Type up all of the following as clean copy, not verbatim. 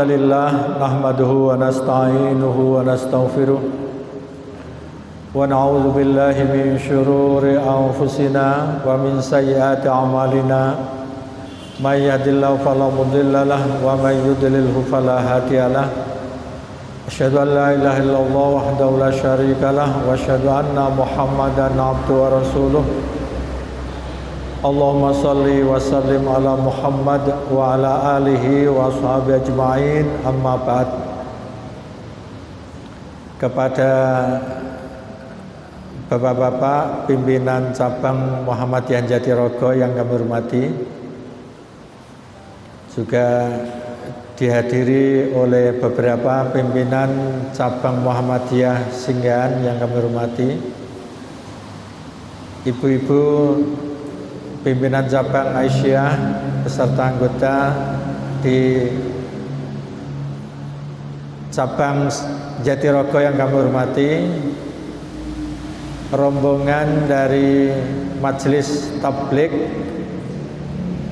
lillah nahmaduhu wa nasta'inuhu wa nastaghfiruh wa na'udzu billahi min syururi anfusina wa min sayyiati a'malina may yahdihillahu fala mudilla lahu wa may yudlilhu fala hadiya lahu asyhadu an la ilaha illallah wahdahu la syarika lahu wa asyhadu anna muhammadan abduhu wa rasuluh. Allahumma salli wa sallim ala Muhammad wa ala alihi wa ashabihi ajma'in, amma ba'd. Kepada bapak-bapak pimpinan cabang Muhammadiyah Jatirogo yang kami hormati, juga dihadiri oleh beberapa pimpinan cabang Muhammadiyah Singgahan yang kami hormati, ibu-ibu pimpinan cabang Aisyah beserta anggota di cabang Jatirogo yang kami hormati, rombongan dari Majelis Tabligh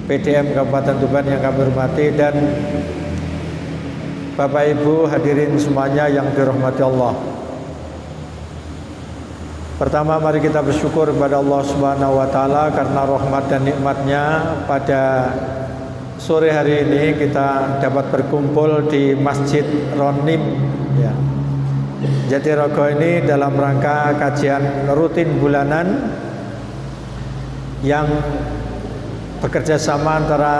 PDM Kabupaten Tuban yang kami hormati, dan Bapak Ibu hadirin semuanya yang dirahmati Allah. Pertama, mari kita bersyukur kepada Allah Subhanahu wa taala karena rahmat dan nikmatnya pada sore hari ini kita dapat berkumpul di Masjid Ronim ya, Jatirogo ini dalam rangka kajian rutin bulanan yang bekerja sama antara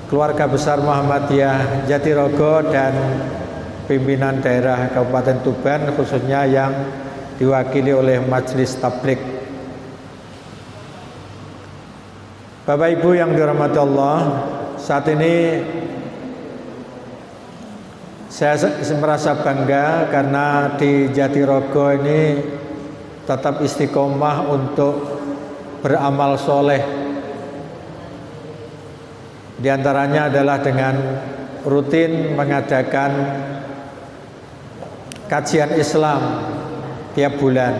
keluarga besar Muhammadiyah Jatirogo dan pimpinan daerah Kabupaten Tuban, khususnya yang diwakili oleh Majelis Tabligh. Bapak Ibu yang dirahmati Allah, saat ini saya merasa bangga karena di Jatirogo ini tetap istiqomah untuk beramal soleh. Di antaranya adalah dengan rutin mengadakan kajian Islam tiap bulan.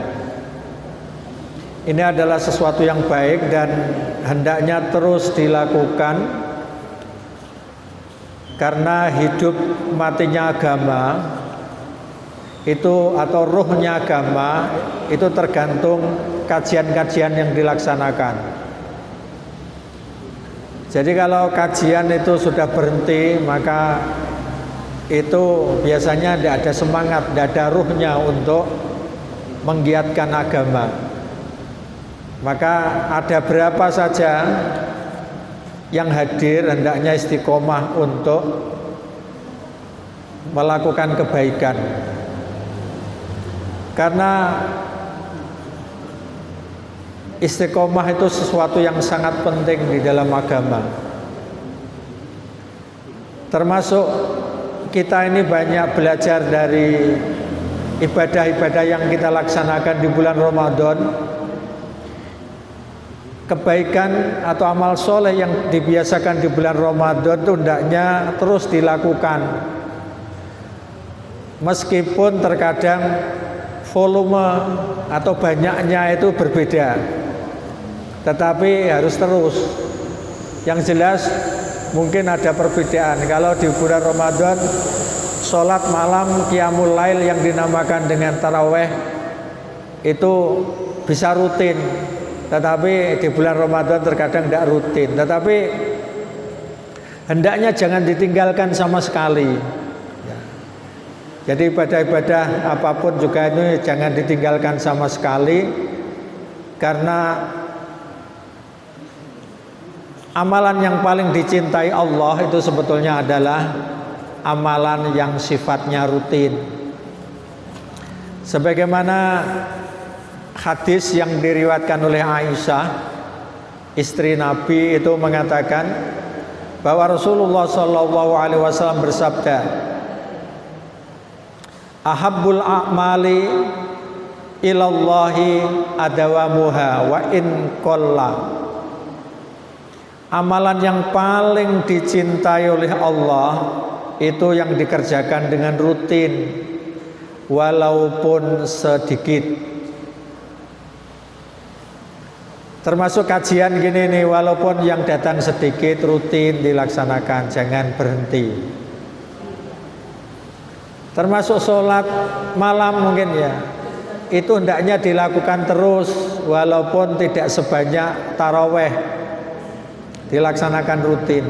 Ini adalah sesuatu yang baik dan hendaknya terus dilakukan, karena hidup matinya agama itu atau ruhnya agama itu tergantung kajian-kajian yang dilaksanakan. Jadi kalau kajian itu sudah berhenti, maka itu biasanya tidak ada semangat, tidak ada ruhnya untuk menggiatkan agama. Maka ada berapa saja yang hadir hendaknya istiqomah untuk melakukan kebaikan, karena istiqomah itu sesuatu yang sangat penting di dalam agama. Termasuk kita ini banyak belajar dari ibadah-ibadah yang kita laksanakan di bulan Ramadan. Kebaikan atau amal soleh yang dibiasakan di bulan Ramadan itu hendaknya terus dilakukan, meskipun terkadang volume atau banyaknya itu berbeda, tetapi harus terus. Yang jelas mungkin ada perbedaan. Kalau di bulan Ramadan sholat malam qiyamul lail yang dinamakan dengan taraweh itu bisa rutin, tetapi di bulan Ramadan terkadang tidak rutin. Tetapi hendaknya jangan ditinggalkan sama sekali. Jadi ibadah-ibadah apapun juga ini jangan ditinggalkan sama sekali, karena amalan yang paling dicintai Allah itu sebetulnya adalah amalan yang sifatnya rutin. Sebagaimana hadis yang diriwayatkan oleh Aisyah, istri Nabi, itu mengatakan bahwa Rasulullah SAW bersabda, ahabbul a'mali ilallahi adawamuha wa in qalla. Amalan yang paling dicintai oleh Allah itu yang dikerjakan dengan rutin, walaupun sedikit. Termasuk kajian gini nih, walaupun yang datang sedikit, rutin dilaksanakan, jangan berhenti. Termasuk sholat malam mungkin ya, itu hendaknya dilakukan terus, walaupun tidak sebanyak taraweh, dilaksanakan rutin.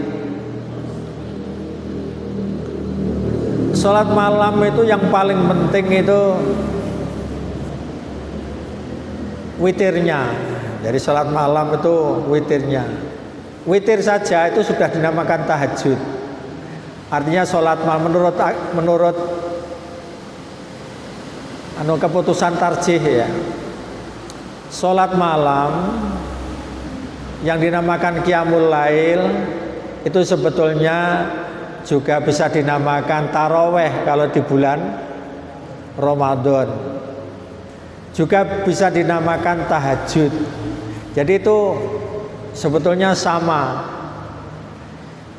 Sholat malam itu yang paling penting itu witirnya. Jadi sholat malam itu witirnya. Witir saja itu sudah dinamakan tahajud. Artinya sholat malam menurut keputusan tarjih ya. Sholat malam yang dinamakan qiyamul lail itu sebetulnya juga bisa dinamakan taraweh kalau di bulan Ramadan. Juga bisa dinamakan tahajud. Jadi itu sebetulnya sama.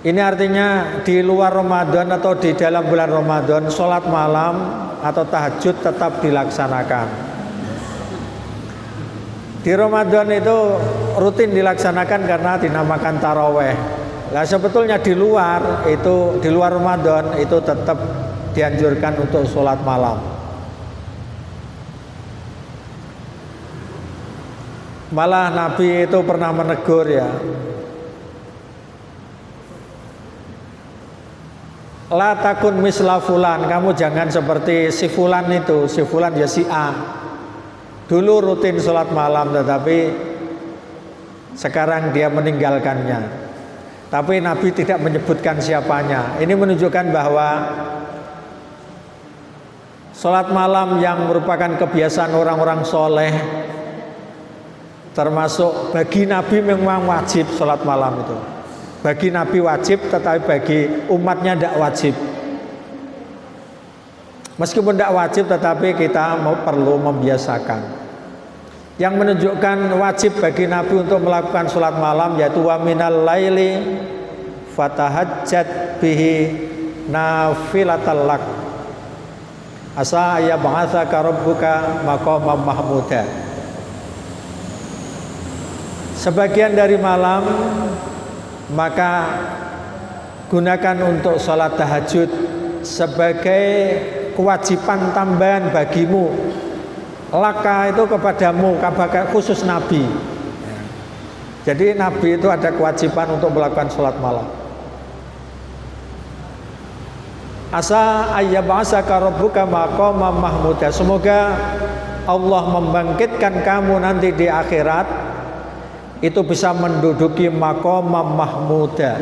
Ini artinya di luar Ramadan atau di dalam bulan Ramadan, sholat malam atau tahajud tetap dilaksanakan. Di Ramadan itu rutin dilaksanakan karena dinamakan taraweh. Nah sebetulnya di luar Ramadan itu tetap dianjurkan untuk sholat malam. Malah Nabi itu pernah menegur ya, la takun misla fulan, kamu jangan seperti si fulan itu. Si fulan ya si A, dulu rutin sholat malam tetapi sekarang dia meninggalkannya. Tapi Nabi tidak menyebutkan siapanya. Ini menunjukkan bahwa sholat malam yang merupakan kebiasaan orang-orang soleh, termasuk bagi Nabi memang wajib sholat malam itu. Bagi Nabi wajib, tetapi bagi umatnya tidak wajib. Meskipun tidak wajib, tetapi kita perlu membiasakan. Yang menunjukkan wajib bagi Nabi untuk melakukan sholat malam yaitu wa minal laili fatahajjat bihi nafilatal lak asa ayyab'atsaka rabbuka maqaman mahmuda. Sebagian dari malam maka gunakan untuk sholat tahajud sebagai kewajiban tambahan bagimu. Laka itu kepadamu, khusus Nabi. Jadi Nabi itu ada kewajiban untuk melakukan sholat malam. Asa ayyab'atsaka rabbuka maqaman mahmuda. Semoga Allah membangkitkan kamu nanti di akhirat itu bisa menduduki maqaman mahmuda,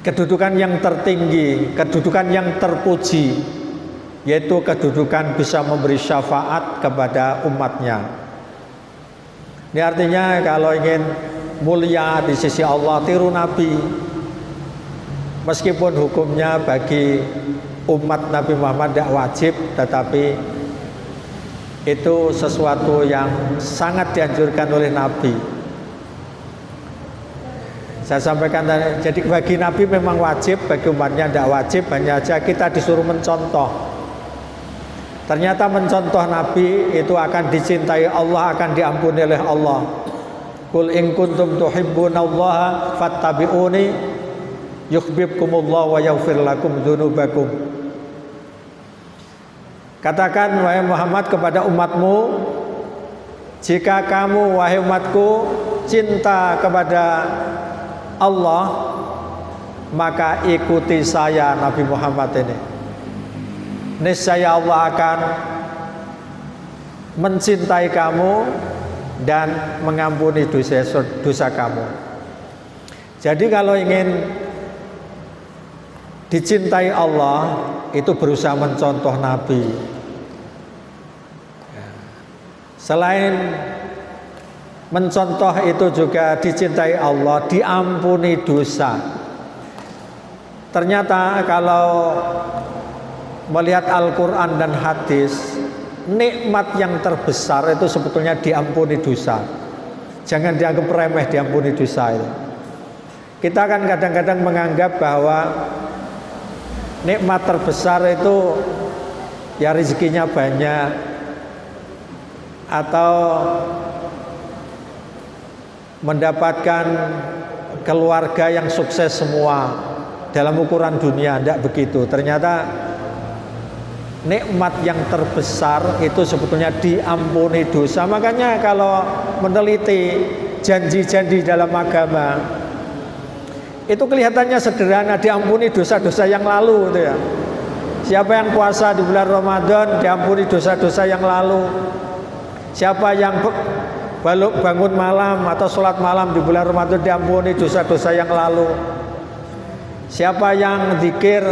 kedudukan yang tertinggi, kedudukan yang terpuji, yaitu kedudukan bisa memberi syafaat kepada umatnya. Ini artinya kalau ingin mulia di sisi Allah, tiru Nabi. Meskipun hukumnya bagi umat Nabi Muhammad tidak wajib, tetapi itu sesuatu yang sangat dianjurkan oleh Nabi. Saya sampaikan tadi, jadi bagi Nabi memang wajib, bagi umatnya tidak wajib, hanya saja kita disuruh mencontoh. Ternyata mencontoh Nabi itu akan dicintai Allah, akan diampuni oleh Allah. Qul in kuntum tuhibbunallaha fattabi'uni yuhibbukumullah wa yaghfir lakum dzunubakum. Katakan wahai Muhammad kepada umatmu, jika kamu wahai umatku cinta kepada Allah, maka ikuti saya Nabi Muhammad ini. Niscaya Allah akan mencintai kamu dan mengampuni dosa kamu. Jadi kalau ingin dicintai Allah, itu berusaha mencontoh Nabi. Selain mencontoh itu juga dicintai Allah, diampuni dosa. Ternyata kalau melihat Al-Quran dan hadis, nikmat yang terbesar itu sebetulnya diampuni dosa. Jangan dianggap remeh diampuni dosa itu. Kita kan kadang-kadang menganggap bahwa nikmat terbesar itu ya rezekinya banyak, atau mendapatkan keluarga yang sukses semua dalam ukuran dunia. Tidak begitu. Ternyata nikmat yang terbesar itu sebetulnya diampuni dosa. Makanya kalau meneliti janji-janji dalam agama, itu kelihatannya sederhana, diampuni dosa-dosa yang lalu gitu ya. Siapa yang puasa di bulan Ramadan diampuni dosa-dosa yang lalu. Siapa yang bangun malam atau sholat malam di bulan Ramadan diampuni dosa-dosa yang lalu. Siapa yang zikir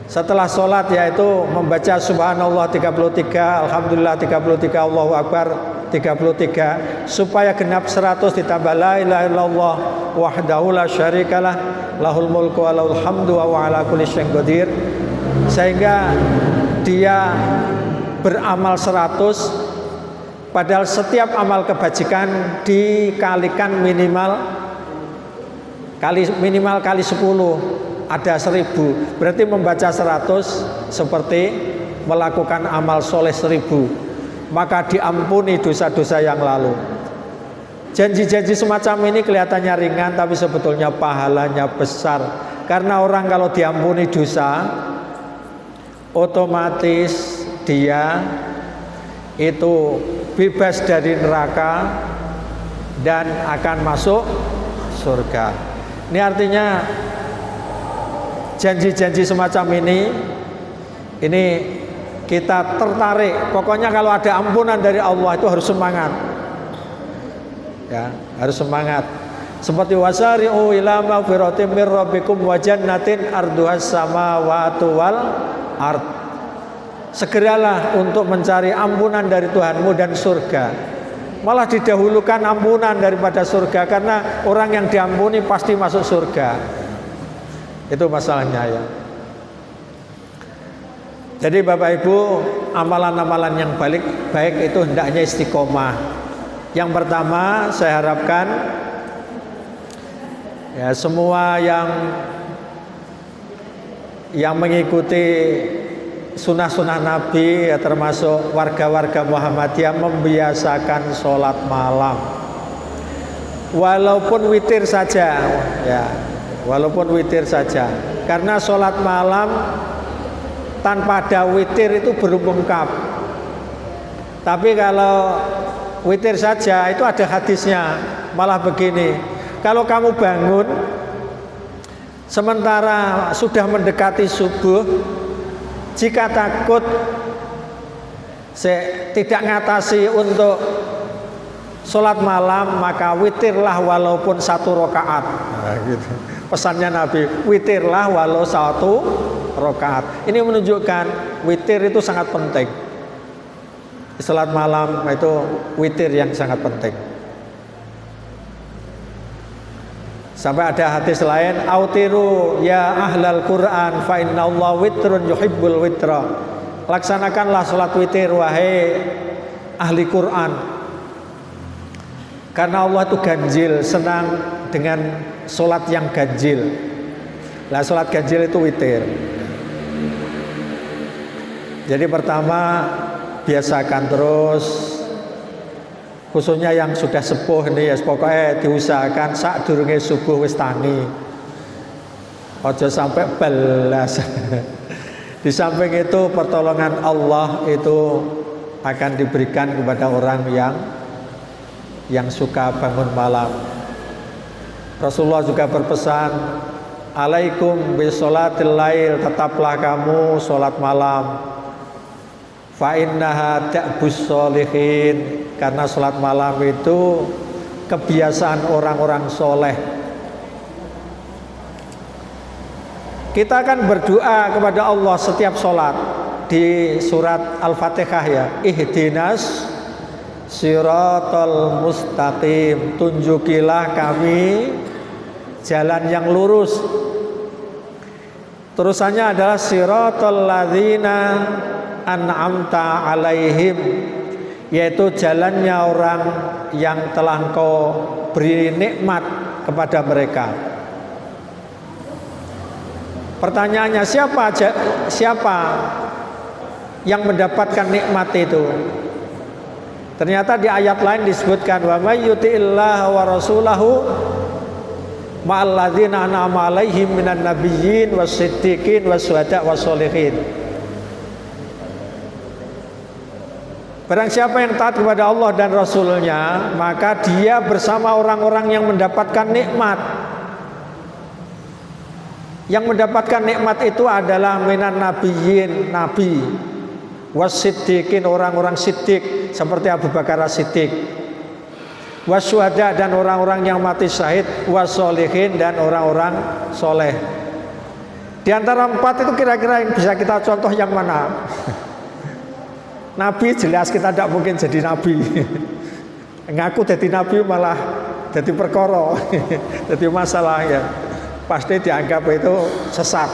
setelah sholat, yaitu membaca subhanallah 33, alhamdulillah 33, Allahu akbar 33, supaya genap 100 ditambah la ilaha illallah wahdahu la syarikalah lahul mulku wa lahul hamdu wa ala kulli syai'in qadir, sehingga dia beramal 100, padahal setiap amal kebajikan dikalikan minimal kali 10, ada 1000, berarti membaca 100 seperti melakukan amal soleh 1000, maka diampuni dosa-dosa yang lalu. Janji-janji semacam ini kelihatannya ringan, tapi sebetulnya pahalanya besar. Karena orang kalau diampuni dosa, otomatis dia itu bebas dari neraka dan akan masuk surga. Ini artinya janji-janji semacam ini kita tertarik. Pokoknya kalau ada ampunan dari Allah itu harus semangat. Ya, harus semangat. Seperti wasari'u ila maghfiratin mir rabbikum wa jannatin arduhas samawati wal ard. Segeralah untuk mencari ampunan dari Tuhanmu dan surga. Malah didahulukan ampunan daripada surga, karena orang yang diampuni pasti masuk surga. Itu masalahnya ya. Jadi Bapak Ibu, amalan-amalan yang baik itu hendaknya istiqomah. Yang pertama saya harapkan ya semua yang mengikuti sunnah-sunnah Nabi ya, termasuk warga-warga Muhammadiyah, membiasakan sholat malam walaupun witir saja ya, walaupun witir saja, karena sholat malam tanpa ada witir itu belum lengkap. Tapi kalau witir saja itu ada hadisnya, malah begini, kalau kamu bangun sementara sudah mendekati subuh, jika takut tidak ngatasi untuk sholat malam, maka witirlah walaupun 1 rakaat. Nah, gitu. Pesannya Nabi, witirlah walau 1 rakaat. Ini menunjukkan witir itu sangat penting. Sholat malam itu witir yang sangat penting. Sampai ada hadis lain, autiru ya ahlal Quran fa innallaha witrun yuhibbul witra. Laksanakanlah salat witir wahai ahli Quran, karena Allah itu ganjil, senang dengan salat yang ganjil. Lah salat ganjil itu witir. Jadi pertama biasakan terus, khususnya yang sudah sepuh nih ya, pokoknya diusahakan sak durunge subuh wis tangi, ojo sampai belas. Di samping itu pertolongan Allah itu akan diberikan kepada orang yang suka bangun malam. Rasulullah juga berpesan, alaikum bisolatil lail, tetaplah kamu sholat malam. Fa innaha da'bus sholihin, karena sholat malam itu kebiasaan orang-orang soleh. Kita akan berdoa kepada Allah setiap sholat. Di surat Al-Fatihah ya, ihdinas siratal mustaqim, tunjukilah kami jalan yang lurus. Terusannya adalah siratal ladzina an'amta alaihim, yaitu jalannya orang yang telah Engkau beri nikmat kepada mereka. Pertanyaannya, siapa yang mendapatkan nikmat itu? Ternyata di ayat lain disebutkan wa may yuti'illaha wa rasulahu ma'alladzina an'ama 'alaihim minan nabiyyin was-siddiqin was-syuhada' was-sholihin. Barang siapa yang taat kepada Allah dan Rasulnya, maka dia bersama orang-orang yang mendapatkan nikmat. Yang mendapatkan nikmat itu adalah minan nabiyyin, nabi, was-siddiqin, orang-orang siddiq seperti Abu Bakar As-Siddiq, wasyuhada, dan orang-orang yang mati syahid, wassolihin, dan orang-orang soleh. Di antara empat itu kira-kira yang bisa kita contoh yang mana? Nabi jelas kita tidak mungkin jadi nabi. Ngaku jadi nabi malah jadi perkara, jadi masalah ya. Pasti dianggap itu sesat.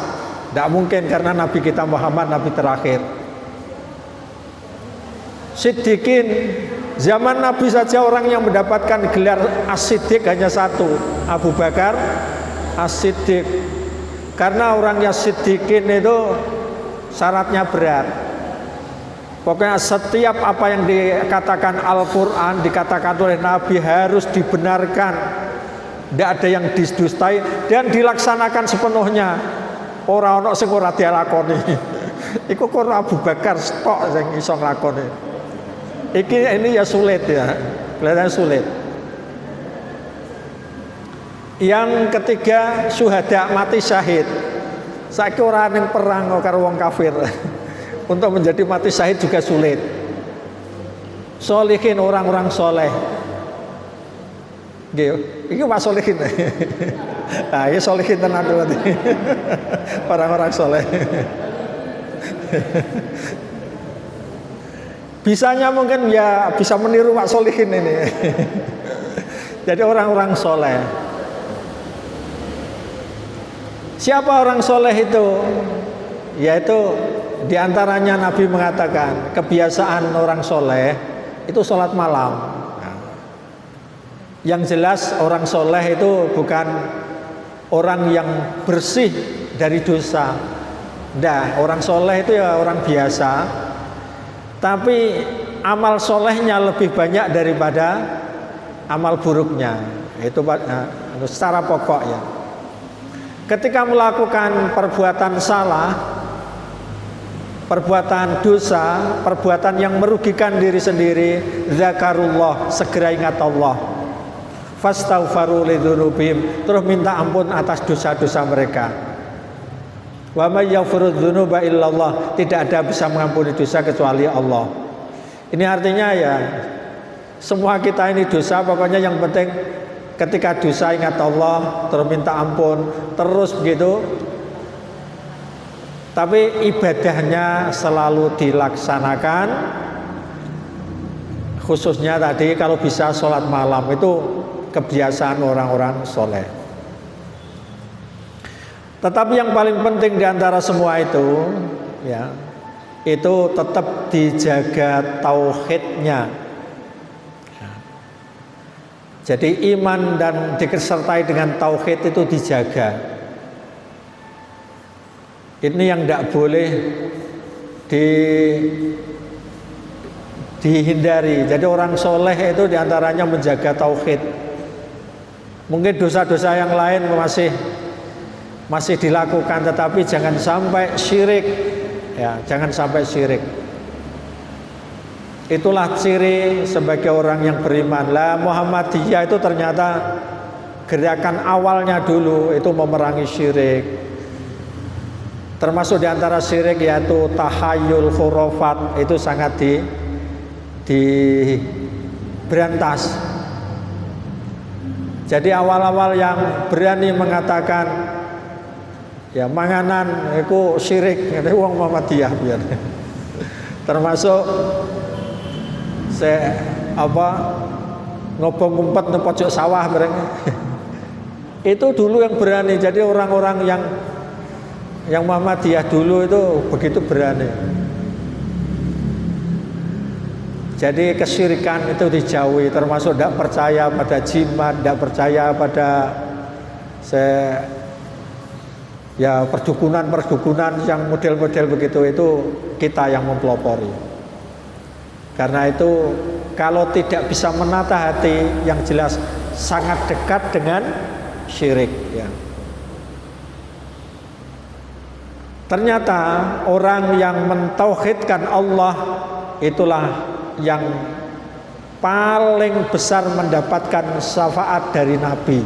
Tidak mungkin karena Nabi kita Muhammad Nabi terakhir. Siddiqin, zaman Nabi saja orang yang mendapatkan gelar As-Siddiq hanya satu, Abu Bakar As-Siddiq. Karena orangnya Siddiqin itu syaratnya berat. Pokoknya setiap apa yang dikatakan Al-Quran, dikatakan oleh Nabi harus dibenarkan, tidak ada yang didustai dan dilaksanakan sepenuhnya. Orang-orang sing ora dilakoni. Iku kok Abu Bakar stok sing iso nglakoni. Ini ya sulit ya, kelihatan sulit. Yang ketiga syuhada, mati syahid. Saiki ora ning perang karo wong kafir. Untuk menjadi mati syahid juga sulit. Sholihin, orang-orang soleh. Nggih, iki Pak Sholihin. Nah, ini sholihin tenan berarti. Orang-orang soleh. Bisanya mungkin ya bisa meniru Pak Sholihin ini. Jadi orang-orang soleh. Siapa orang soleh itu? Yaitu diantaranya Nabi mengatakan kebiasaan orang soleh itu sholat malam. Yang jelas orang soleh itu bukan orang yang bersih dari dosa. Nah, orang soleh itu ya orang biasa. Tapi amal solehnya lebih banyak daripada amal buruknya. Itu secara pokok ya. Ketika melakukan perbuatan salah, perbuatan dosa, perbuatan yang merugikan diri sendiri, zakarullah, segera ingat Allah. Fastaghfaru lidzunubihim, terus minta ampun atas dosa-dosa mereka. Wa may yaghfiru dzunuba illallah, tidak ada bisa mengampuni dosa kecuali Allah. Ini artinya ya semua kita ini dosa, pokoknya yang penting ketika dosa ingat Allah, terus minta ampun, terus begitu. Tapi ibadahnya selalu dilaksanakan, khususnya tadi kalau bisa sholat malam, itu kebiasaan orang-orang soleh. Tetapi yang paling penting diantara semua itu, ya, itu tetap dijaga tauhidnya. Jadi iman dan disertai dengan tauhid itu dijaga. Ini yang tidak boleh dihindari. Jadi orang soleh itu diantaranya menjaga tauhid. Mungkin dosa-dosa yang lain masih dilakukan, tetapi jangan sampai syirik, ya, jangan sampai syirik. Itulah ciri sebagai orang yang beriman. Lah Muhammadiyah itu ternyata gerakan awalnya dulu itu memerangi syirik. Termasuk diantara syirik yaitu tahayul khurafat, itu sangat diberantas. Jadi awal-awal yang berani mengatakan ya manganan itu syirik, itu wong Muhammadiyah biar. Termasuk ngobong ngumpet di pojok sawah bareng. Itu dulu yang berani. Jadi orang-orang yang Muhammadiyah dulu itu begitu berani. Jadi kesyirikan itu dijauhi, termasuk tidak percaya pada jimat, tidak percaya pada ya perdukunan yang model-model begitu, itu kita yang mempelopori. Karena itu kalau tidak bisa menata hati, yang jelas sangat dekat dengan syirik ya. Ternyata orang yang mentauhidkan Allah itulah yang paling besar mendapatkan syafaat dari Nabi.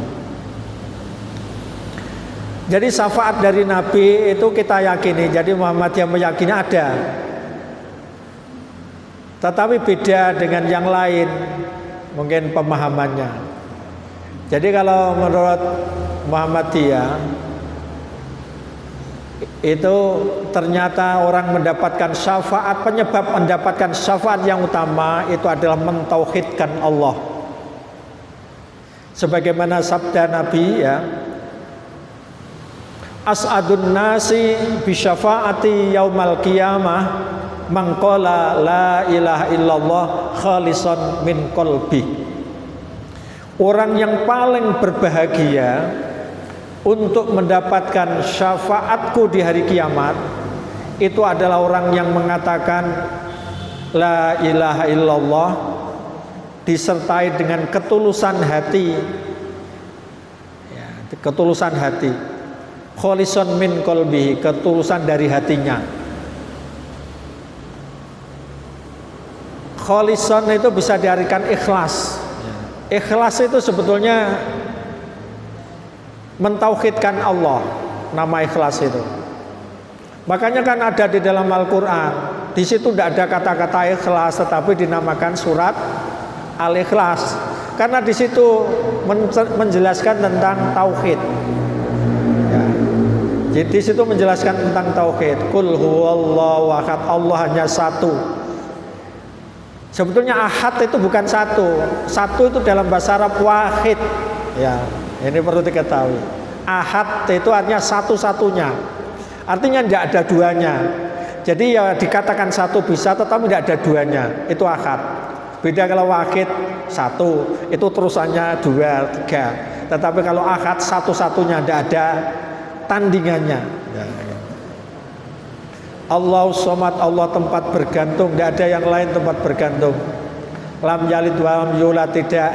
Jadi syafaat dari Nabi itu kita yakini. Jadi Muhammadiyah meyakini ada. Tetapi beda dengan yang lain mungkin pemahamannya. Jadi kalau menurut Muhammadiyah itu ternyata orang mendapatkan syafaat, penyebab mendapatkan syafaat yang utama itu adalah mentauhidkan Allah. Sebagaimana sabda Nabi ya, as'adun nasi bisyafaati yaumal qiyamah man qala la ilaha illallah khalisan min qalbi. Orang yang paling berbahagia untuk mendapatkan syafaatku di hari kiamat itu adalah orang yang mengatakan la ilaha illallah disertai dengan ketulusan hati ya, ketulusan hati, khalisan min qalbi, ketulusan dari hatinya. Khalisan itu bisa diartikan ikhlas. Ikhlas itu sebetulnya mentauhidkan Allah, nama ikhlas itu. Makanya kan ada di dalam Al-Quran, di situ tidak ada kata-kata ikhlas, tetapi dinamakan surat Al-Ikhlas, karena di situ menjelaskan tentang tauhid. Ya. Jadi di situ menjelaskan tentang tauhid. Qul huwallahu ahad, Allah hanya satu. Sebetulnya ahad itu bukan satu. Satu itu dalam bahasa Arab wahid. Ya, ini perlu diketahui. Ahad itu artinya satu-satunya. Artinya tidak ada duanya. Jadi ya dikatakan satu bisa, tetapi tidak ada duanya. Itu ahad. Beda kalau wahid satu, itu terusannya dua, tiga. Tetapi kalau ahad satu-satunya, tidak ada tandingannya. Ya. Allah somad, Allah tempat bergantung, tidak ada yang lain tempat bergantung. Lam yalid wa lam yulad, tidak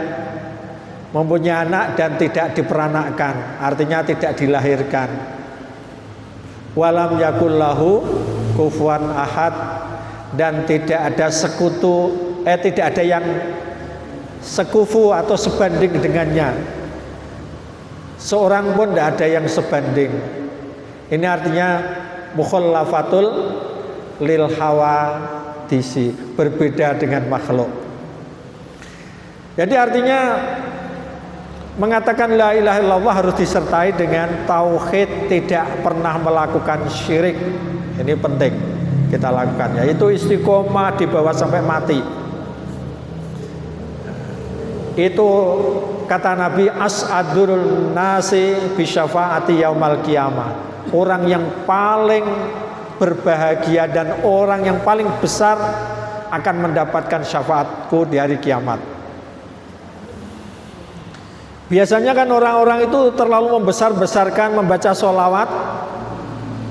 mempunyai anak dan tidak diperanakkan, artinya tidak dilahirkan. Walam yakul lahu kufuwan ahad, dan tidak ada sekutu, tidak ada yang sekufu atau sebanding dengannya. Seorang pun tidak ada yang sebanding. Ini artinya mukhallafatul lil hawadisi, berbeda dengan makhluk. Jadi artinya mengatakan la ilaha illallah harus disertai dengan tauhid, tidak pernah melakukan syirik. Ini penting kita lakukan, yaitu istiqomah di bawah sampai mati. Itu kata Nabi, as'adul nasi bisyafaati yaumal qiyamah. Orang yang paling berbahagia dan orang yang paling besar akan mendapatkan syafaatku di hari kiamat. Biasanya kan orang-orang itu terlalu membesar-besarkan membaca sholawat,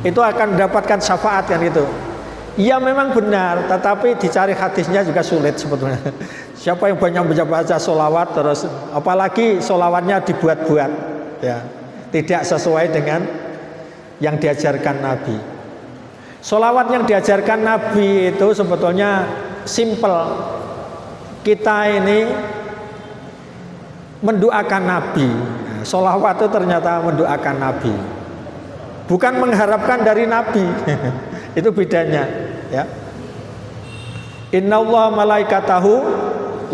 itu akan mendapatkan syafaat kan itu. Iya memang benar, tetapi dicari hadisnya juga sulit sebetulnya. Siapa yang banyak baca sholawat terus, apalagi sholawatnya dibuat-buat, ya, tidak sesuai dengan yang diajarkan Nabi. Sholawat yang diajarkan Nabi itu sebetulnya simple. Kita ini mendoakan Nabi. Sholawat itu ternyata mendoakan Nabi, bukan mengharapkan dari Nabi. Itu bedanya, ya. Innallaha malaikatahu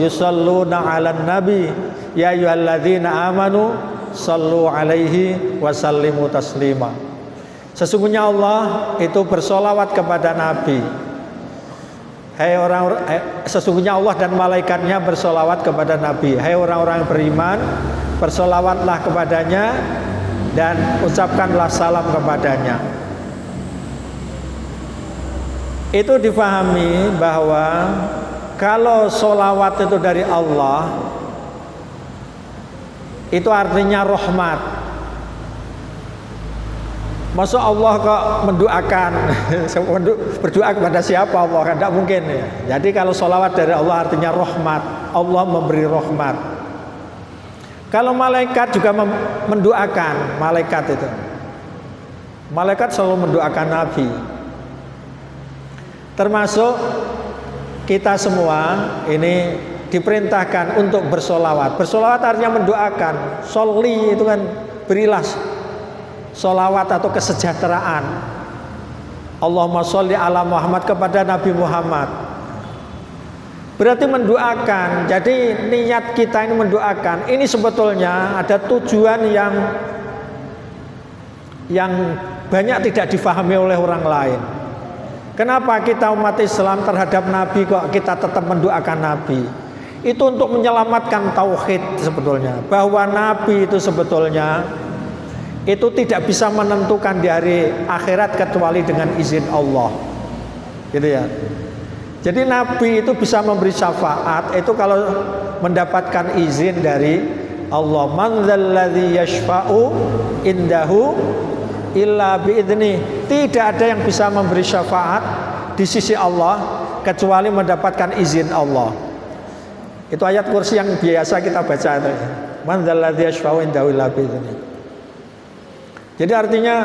yusalluna 'alan nabi ya ayyuhalladzina amanu sallu 'alaihi wa sallimu taslima. Sesungguhnya Allah itu bersolawat kepada Nabi. Hai sesungguhnya Allah dan malaikatnya bersolawat kepada Nabi. Hai orang-orang yang beriman, bersolawatlah kepadanya dan ucapkanlah salam kepadanya. Itu difahami bahwa kalau solawat itu dari Allah, itu artinya rahmat. Masa Allah kok mendoakan berdoa kepada siapa Allah? Kan tidak mungkin ya. Jadi kalau sholawat dari Allah artinya rahmat, Allah memberi rahmat. Kalau malaikat juga mendoakan, malaikat itu, malaikat selalu mendoakan Nabi. Termasuk kita semua ini diperintahkan untuk bersolawat. Bersolawat artinya mendoakan. Sholli itu kan berilah solawat atau kesejahteraan. Allahumma sholli ala Muhammad, kepada Nabi Muhammad. Berarti mendoakan. Jadi niat kita ini mendoakan. Ini sebetulnya ada tujuan yang banyak tidak difahami oleh orang lain. Kenapa kita umat Islam terhadap Nabi kok kita tetap mendoakan Nabi? Itu untuk menyelamatkan tauhid sebetulnya. Bahwa Nabi itu sebetulnya itu tidak bisa menentukan di hari akhirat kecuali dengan izin Allah, gitu ya. Jadi Nabi itu bisa memberi syafaat itu kalau mendapatkan izin dari Allah. Man dzalladzi yashfa'u indahu illa biidzni. Tidak ada yang bisa memberi syafaat di sisi Allah kecuali mendapatkan izin Allah. Itu ayat kursi yang biasa kita baca itu. Man dzalladzi yashfa'u indahu illa biidzni. Jadi artinya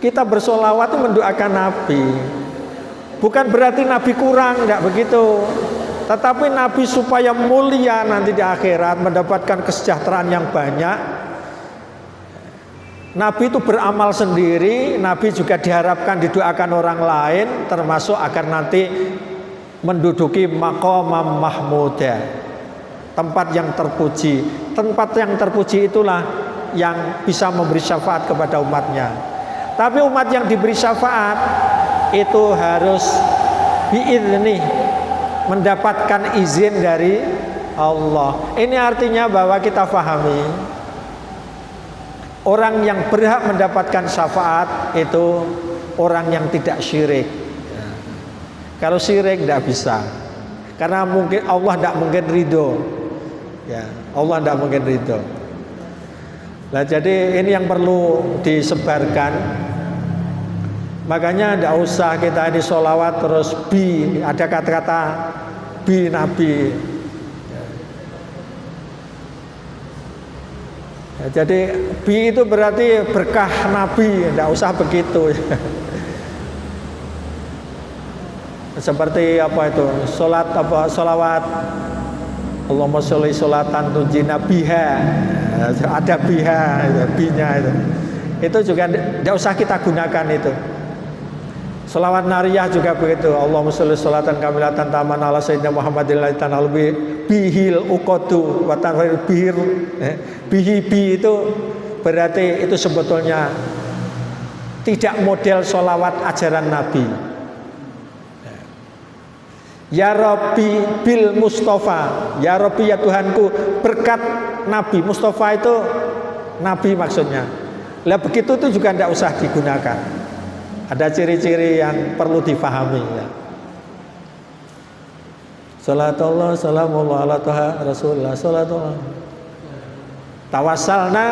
kita bersolawat itu mendoakan Nabi. Bukan berarti Nabi kurang, tidak begitu. Tetapi Nabi supaya mulia nanti di akhirat, mendapatkan kesejahteraan yang banyak. Nabi itu beramal sendiri. Nabi juga diharapkan didoakan orang lain, termasuk agar nanti menduduki maqamam mahmuda, tempat yang terpuji. Tempat yang terpuji itulah yang bisa memberi syafaat kepada umatnya. Tapi umat yang diberi syafaat itu harus biizni, mendapatkan izin dari Allah. Ini artinya bahwa kita pahami orang yang berhak mendapatkan syafaat itu orang yang tidak syirik. Kalau syirik tidak bisa, karena mungkin Allah tidak mungkin ridho. Ya, Allah tidak mungkin ridho. Nah, jadi ini yang perlu disebarkan. Makanya tidak usah kita ini sholawat terus bi, ada kata-kata bi Nabi. Ya, jadi bi itu berarti berkah Nabi, tidak usah begitu. Seperti apa itu? Sholawat Allahumma sholli sholatan tunjina biha. Ada biha, binya itu juga tidak usah kita gunakan itu. Sholawat nariyah juga begitu. Allahumma sholli sholatan kamilatan taman ala sayyidina Muhammadin tanal bihil uqadu wa tanfir bihir. Bihi itu berarti itu sebetulnya tidak model sholawat ajaran Nabi. Ya Rabbi bil Mustafa, ya Rabbi ya Tuhanku berkat Nabi. Mustafa itu Nabi maksudnya. Lah begitu itu juga tidak usah digunakan. Ada ciri-ciri yang perlu difahami ya. Salatullah salamullah ala taha Rasulullah salatullah. Tawassalna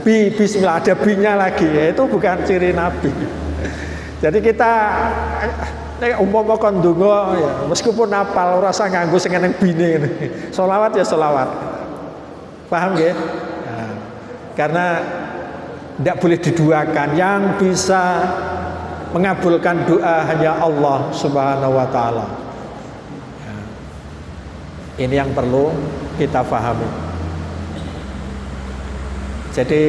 bi bismillah, ada binya lagi ya, itu bukan ciri Nabi. Jadi kita umpama kon ndonga ya meskipun apal ora usah nganggo sing eneng bine ngene. Selawat ya selawat. Paham nggih? Nah, karena tidak boleh diduakan. Yang bisa mengabulkan doa hanya Allah Subhanahu wa taala. Ini yang perlu kita pahami. Jadi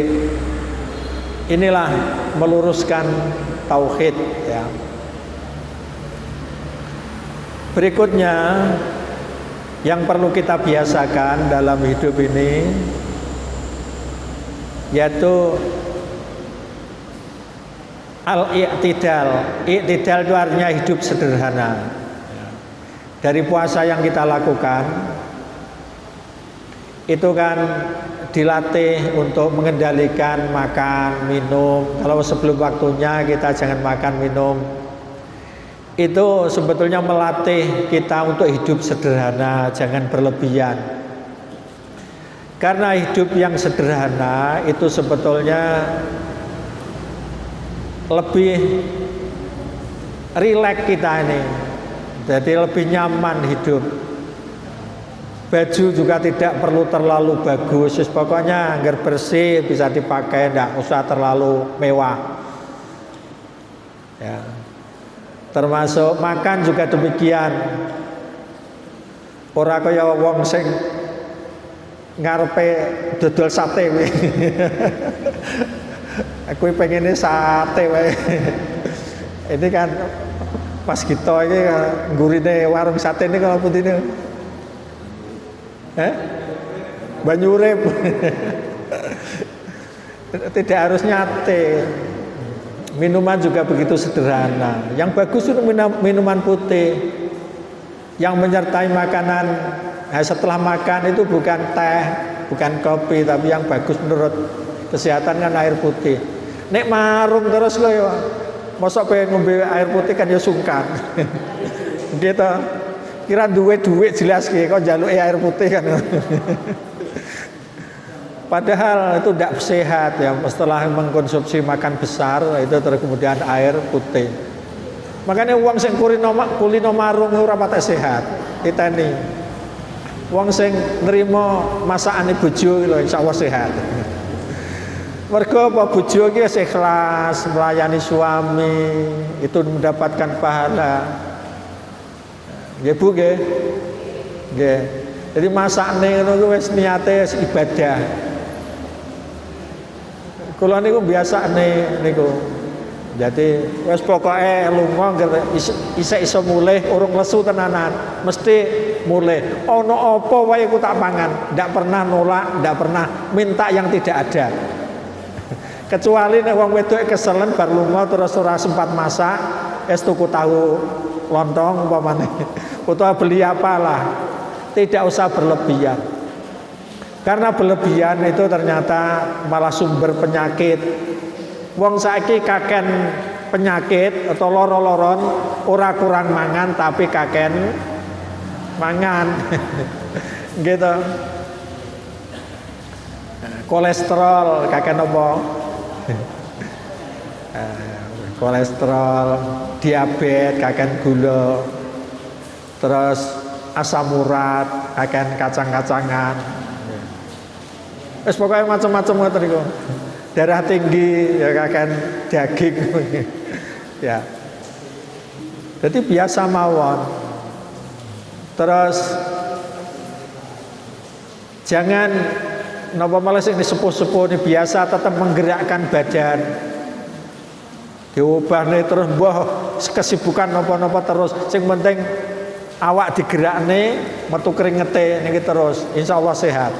inilah meluruskan tauhid ya. Berikutnya yang perlu kita biasakan dalam hidup ini yaitu al-i'tidal. I'tidal itu artinya hidup sederhana. Dari puasa yang kita lakukan itu kan dilatih untuk mengendalikan makan, minum. Kalau sebelum waktunya kita jangan makan, minum. Itu sebetulnya melatih kita untuk hidup sederhana, jangan berlebihan. Karena hidup yang sederhana itu sebetulnya lebih rileks kita ini. Jadi lebih nyaman hidup. Baju juga tidak perlu terlalu bagus, pokoknya agar bersih bisa dipakai, tidak usah terlalu mewah. Ya. Termasuk makan juga demikian. Ora kaya wong sing ngarepe dodol sate kuwi. Aku pengennya sate wae. Ini kan pas kita ini gurine warung sate ini kalau putihnya banyu urip. Tidak harus nyate. Minuman juga begitu sederhana. Yang bagus itu minuman putih. Yang menyertai makanan setelah makan itu bukan teh, bukan kopi, tapi yang bagus menurut kesehatan kan air putih. Nek marung terus kok ya. Mosok pengen ngombe air putih kan ya sungkan. Gitu. Kira duit jelas ki kok njaluke air putih kan. Padahal itu tidak sehat ya. Setelah mengkonsumsi makan besar itu terus kemudian air putih. Makanya uang sing kulino marung ora patek sehat. Iteni. Wong sing nrimo masakane bojo lho insyaallah sehat. Mergo apa bojo iki ikhlas melayani suami itu mendapatkan pahala. Nggih Bu nggih. Nggih. Jadi masakne ngono kuwi wis niate ibadah. Kula niku biasane niku. Jadi wis pokoke lunga isih iso mulih urung lesu tenanan, mesti mulih. Ana apa wae ku tak pangan, ndak pernah nolak, ndak pernah minta yang tidak ada. Kecuali nek wong wedok keselen bar lunga terus ora sempat masak, es tuku tahu lontong umpamane. Utawa beli apalah. Tidak usah berlebihan. Karena berlebihan itu ternyata malah sumber penyakit. Wong saiki kaken penyakit atau loro-loron ora kurang mangan tapi kaken mangan. Gitu. Kolesterol kaken apa? Kolesterol, diabetes, kaken gula. Terus asam urat, kaken kacang-kacangan. Wis pokoke macam-macam ngoten niku. Darah tinggi ya kaken daging. Ya. Jadi biasa mawon. Terus jangan napa malah sing sepuh-sepuh ini biasa tetap menggerakkan badan. Diubahne terus mbah kesibukan napa-napa terus. Sing penting awak digerakne metu keringete niki terus insyaallah sehat.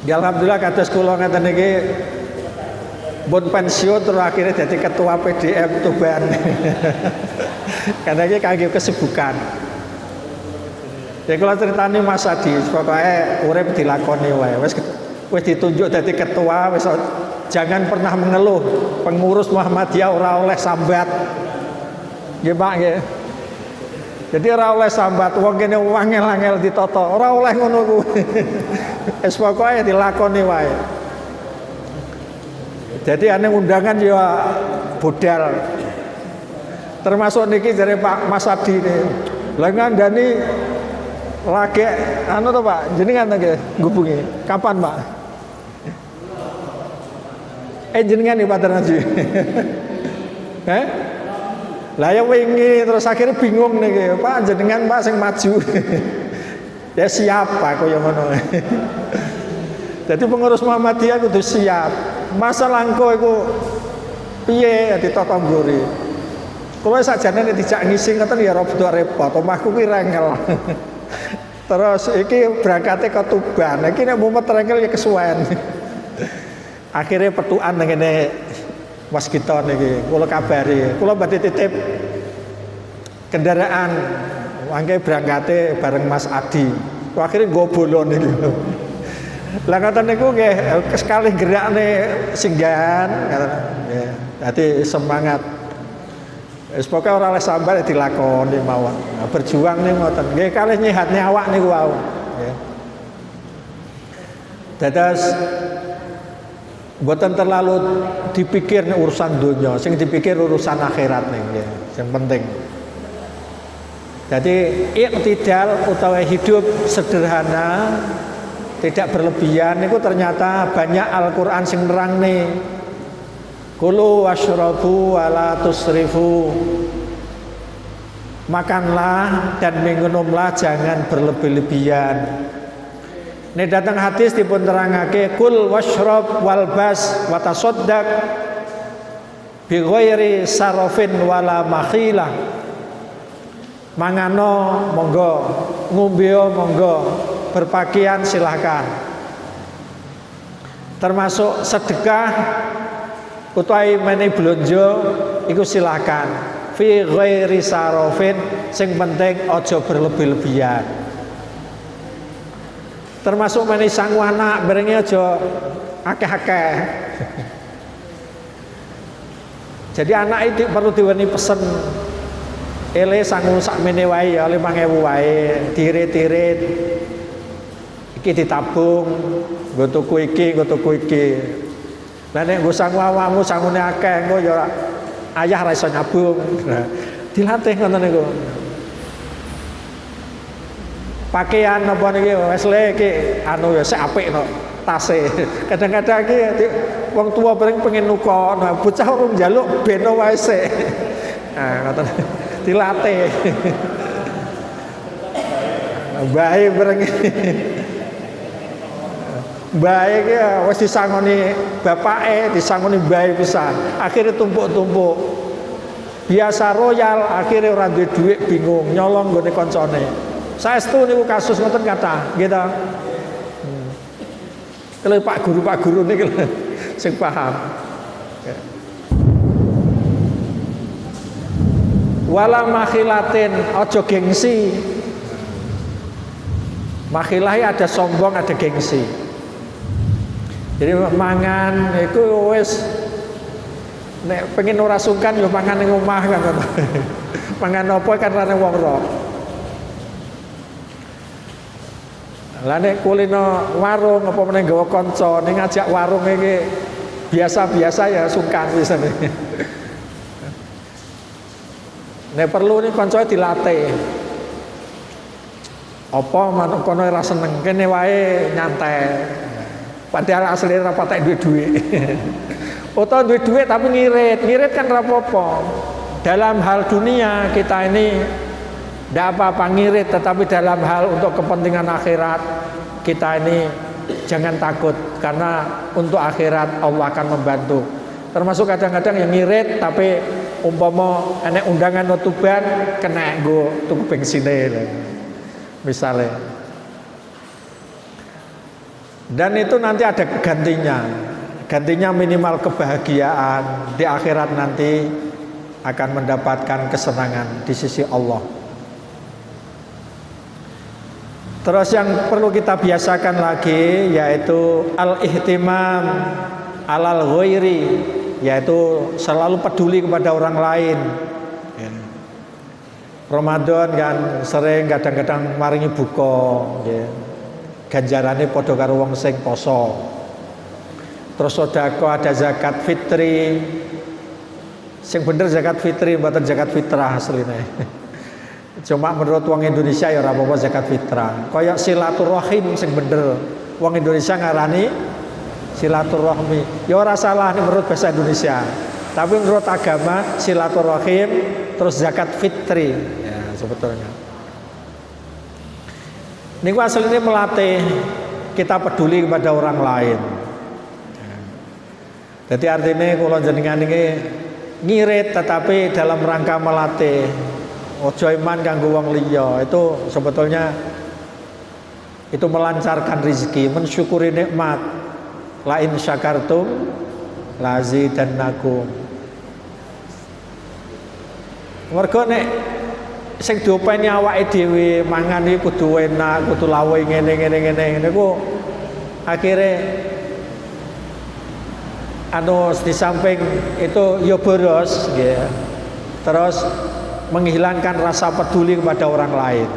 Ya alhamdulillah kados kula ngeten niki pun pensiun terus akhirnya jadi ketua PDM Tuban. Karena iki kangge kesibukan. Ya kula critani Mas Adi, pokoke urip dilakoni wae. Wis ditunjuk dadi ketua, wis jangan pernah mengeluh. Pengurus Muhammadiyah ora oleh sambat. Nggih Pak nggih. Jadi ora oleh sambat, wong kene wangel-angel ditata, ora oleh ngono kuwi. Wis pokoke dilakoni wae. Jadi ane undangan ya budal. Termasuk niki jare Pak Mas Adi nih. Lah ngandani lagi anu to Pak, jenengan nggih ngubungi. Kapan Pak? Jenengan nih Pak Tarnaji. Lah ya wingi terus akhirnya bingung nih Pak jenengan Pak sing maju. Ya siapa kok yang ngono. Jadi pengurus Muhammadiyah kudu siap. Masa langko iku piye ditata ngguri. Kula sakjane nek dijak ngisi ngoten ya rada repot. Omahku kuwi rengel. Terus iki berangkate ke Tuban. Iki nek mumet rengel ya kesuwen. Akhirnya petukan ngene Mas Gito niki, kula kabari, kula badhe titip kendaraan, mangke berangkate bareng Mas Adi. Akhirnya nggo bolon niki. Lah ngoten niku nggih sekali gerakne singgahan, ya. Dadi semangat. Wis pokoke ora oleh sambar dilakoni mawon. Berjuang niku ngoten. Nggih kalih nyehatne awak niku wau, nggih. Dados Mboten terlalu dipikir urusan dunia, sing dipikir urusan akhirat nih, yang penting. Jadi iktidal utawa hidup sederhana, tidak berlebihan itu ternyata banyak Al-Qur'an sing nerang nih. Kulu washrabu wala tusrifu. Makanlah dan minumlah jangan berlebih-lebihan. Ini datang hadis dipun terangake kul washrab walbas watasaddaq bi ghairi sarafin wala makhilah. Mangano monggo, ngombeo monggo, berpakaian silahkan. Termasuk sedekah utawi menehi blonjo iku silahkan. Fi ghairi sarafin, sing penting aja berlebih-lebihan. Termasuk menehi sang anak barenge aja akeh-akeh. Jadi anak itu perlu diweni pesen. Ele sangu sakmene wae ya 5.000 wae, diirit-irit. Iki ditabung, nggo tuku iki, nggo tuku iki. Lah nek nggo sangu awakmu sangune akeh, engko ya ayah ra iso nyabung. Nah, dilatih ngoten niku. Pakaian apa niki wis le iki anu ya sik apik no tase. Kadang-kadang iki wong tua pengen nuko, nah bocah urung njaluk beno wae sik. Nah, ngoten dilatih. Bae bareng bae iki wis disangoni bapake, disangoni bae pisan. Akhire tumpuk-tumpuk. Biasa royal, akhirnya ora duwe dhuwit bingung, nyolong nggone kancane. Saestu niku kasus ngoten kathah, nggih ta. Kalau Pak Guru niki sing paham. Wala makhilatin, aja gengsi. Makhilah ada sombong, ada gengsi. Jadi mangan iku wis nek pengen ora sungkan yo mangan ning omah kan. Mangan apa kan rene wong ro. Lah nek kulino warung apa meneh nggawa kanca ning ngajak warung iki biasa-biasa ya sungkan pisan. Nek perlu nih kanca dilatih. Apa manuk kono ora seneng kene wae nyantai. Padahal asli ora patek duwe-duwe. Utawa duwe duit tapi ngirit kan ora apa-apa. Dalam hal dunia kita ini tidak apa-apa ngirit, tetapi dalam hal untuk kepentingan akhirat kita ini jangan takut, karena untuk akhirat Allah akan membantu. Termasuk kadang-kadang yang ngirit tapi umpama enek undangan nutuban kena nggo tuku bensine misalnya. Dan itu nanti ada gantinya minimal kebahagiaan di akhirat, nanti akan mendapatkan kesenangan di sisi Allah. Terus yang perlu kita biasakan lagi yaitu al-ihtimam alal ghairi, yaitu selalu peduli kepada orang lain. Ramadan kan sering kadang-kadang maringi buka, ganjarane padha karo wong sing poso. Terus sedekah, ada zakat fitri. Sing bener zakat fitri, mboten zakat fitrah asline. Cuma menurut wong Indonesia ya ora apa-apa zakat fitrah. Kayak silaturahim sing bener. Wong Indonesia ngarani silaturahmi. Ya ora salah nih menurut bahasa Indonesia. Tapi menurut agama silaturahim terus zakat fitri. Ya sebetulnya. Niku aslinya melatih kita peduli kepada orang lain. Jadi artinya kalau jenengan ini ngirit tetapi dalam rangka melatih. Ojo iman kanggo wong liya, itu sebetulnya itu melancarkan rezeki, mensyukuri nikmat. La in syakartum lazidannakum. Mergo nek sing diopeni awake dhewe mangan iki kudu enak, kudu lawe ngene niku akhire di samping itu ya boros nggih. Terus menghilangkan rasa peduli kepada orang lain.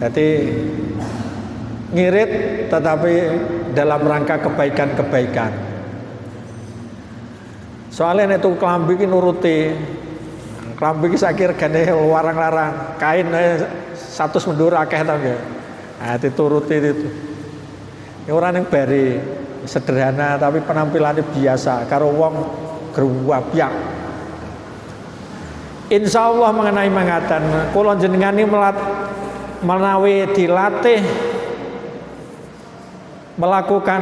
Jadi ngirit tetapi dalam rangka kebaikan-kebaikan. Soalnya itu kelambi ki nuruti. Kelambi ki saiki regane larang-larang, kain 100 mendur akeh ta nggih. Nah, dituruti itu. Ya ora ning bari sederhana tapi penampilannya biasa karo wong gruwabyak. Insyaallah mengenai mangatan kula jenengan iki menawi dilatih melakukan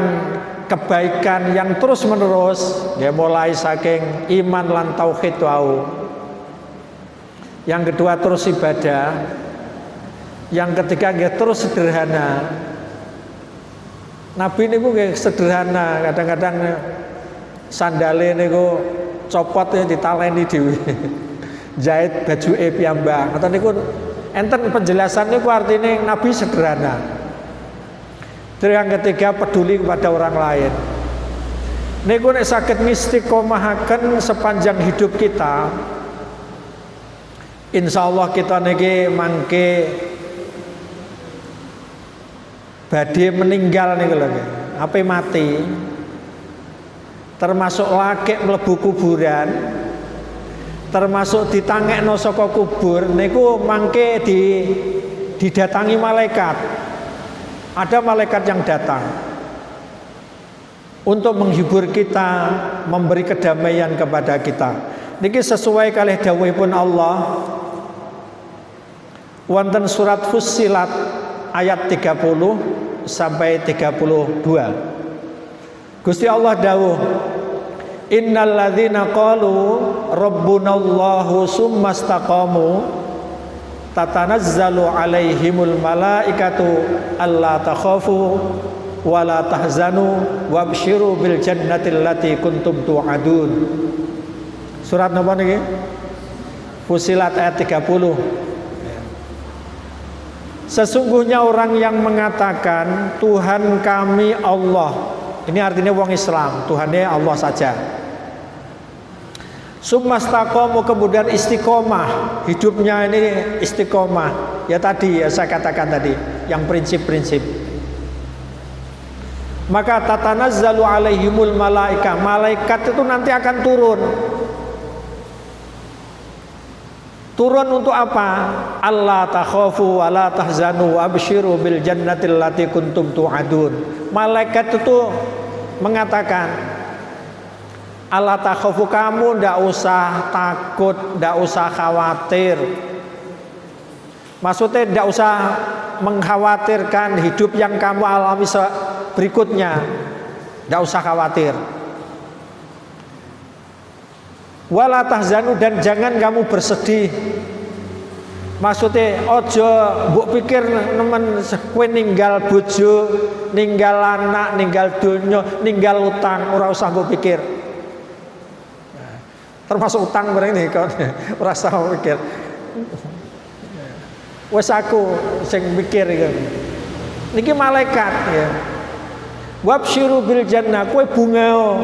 kebaikan yang terus menerus ya, mulai saking iman lan tauhid wau. Yang kedua terus ibadah. Yang ketiga nggih terus sederhana. Nabi niku nggih sederhana, kadang-kadang sandale niku copot ya ditaleni dhewe. Jahit bajuke piyambak. Ngoten niku enten penjelasan niku artine Nabi sederhana. Terus yang ketiga peduli kepada orang lain. Niku nek saged ngistiqomahaken sepanjang hidup kita, insyaallah kita niki mangke badhe meninggal niku lho. Ape mati termasuk lagi mlebu kuburan, termasuk ditangekno saka kubur niku mangke didatangi malaikat. Ada malaikat yang datang untuk menghibur kita, memberi kedamaian kepada kita. Niki sesuai kalih dawuhipun Allah wonten surat Fussilat ayat 30 sampai 32. Gusti Allah dawuh, innal ladzina qalu rabbunallahu summastaqamu tatanazzalu alaihimul malaikatu alla takhafu wala tahzanu wabsyiru bil jannati allati kuntum tu'adun. Surat napa niki? Fussilat ayat 30. Sesungguhnya orang yang mengatakan Tuhan kami Allah, ini artinya wong Islam, Tuhannya Allah saja. Summastaqamu, kemudian istiqomah, hidupnya ini istiqomah. Ya tadi ya saya katakan tadi, yang prinsip-prinsip. Maka tatanazzalu alaihimul malaika, malaikat itu nanti akan turun. Turun untuk apa? Allah takhafu wa la tahzanu wa absyiru bil jannatil lati kuntum tu'adun. Malaikat itu mengatakan, Allah takhafu, kamu ndak usah takut, ndak usah khawatir. Maksudnya ndak usah mengkhawatirkan hidup yang kamu alami berikutnya. Ndak usah khawatir. Wala tahzanu, dan jangan kamu bersedih. Maksudnya ojo mbok pikir nemen kowe ninggal bojo, ninggal anak, ninggal donya, ninggal utang, ora usah mbok pikir. Termasuk utang bareng ini kan ora usah mikir. Wes aku sing mikir iki. Niki malaikat ya. Wabsyiru bil jannah, kowe bungao,